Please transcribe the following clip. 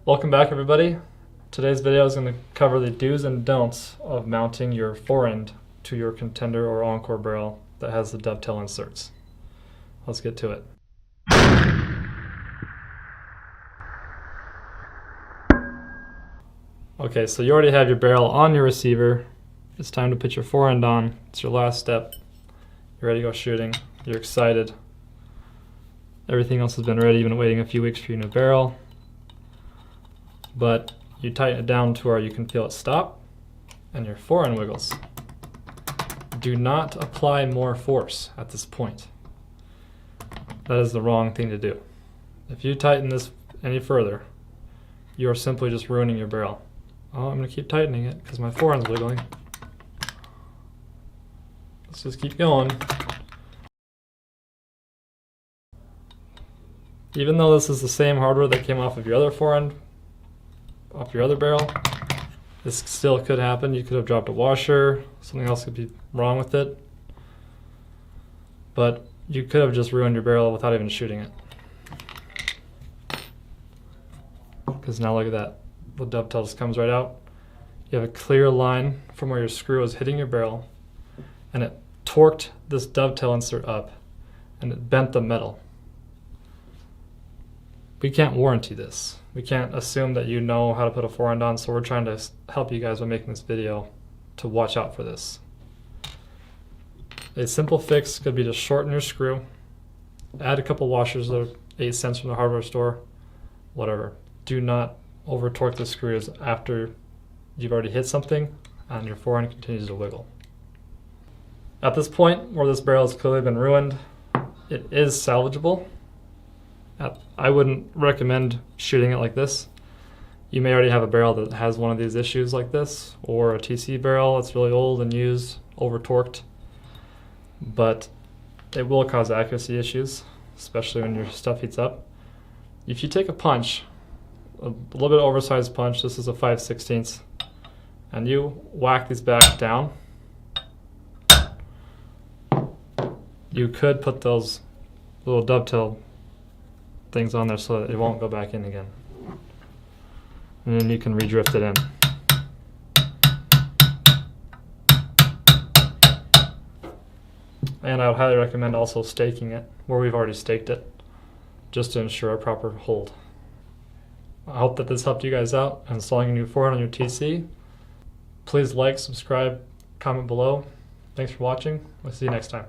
Welcome back, everybody. Today's video is going to cover the do's and don'ts of mounting your forend to your Contender or Encore barrel that has the dovetail inserts. Let's get to it. Okay, so you already have your barrel on your receiver. It's time to put your forend on. It's your last step. You're ready to go shooting. You're excited. Everything else has been ready. You've been waiting a few weeks for your new barrel. But you tighten it down to where you can feel it stop and your forend wiggles. Do not apply more force at this point. That is the wrong thing to do. If you tighten this any further, you are simply just ruining your barrel. Oh, I'm going to keep tightening it because my forend's wiggling. Let's just keep going. Even though this is the same hardware that came off of your other forend, off your other barrel, this still could happen. You could have dropped a washer, something else could be wrong with it. But you could have just ruined your barrel without even shooting it. Because now look at that. The dovetail just comes right out. You have a clear line from where your screw is hitting your barrel, and it torqued this dovetail insert up, and it bent the metal. We can't warranty this. We can't assume that you know how to put a forend on, so we're trying to help you guys by making this video to watch out for this. A simple fix could be to shorten your screw, add a couple washers that are 8 cents from the hardware store, whatever. Do not over torque the screws after you've already hit something and your forend continues to wiggle. At this point, where this barrel has clearly been ruined, it is salvageable. I wouldn't recommend shooting it like this. You may already have a barrel that has one of these issues like this, or a TC barrel that's really old and used, over torqued, but it will cause accuracy issues, especially when your stuff heats up. If you take a punch, a little bit oversized punch, this is a 5/16, and you whack these back down, you could put those little dovetail things on there so that it won't go back in again. And then you can redrift it in. And I would highly recommend also staking it where we've already staked it, just to ensure a proper hold. I hope that this helped you guys out installing a new forend on your TC. Please like, subscribe, comment below. Thanks for watching. We'll see you next time.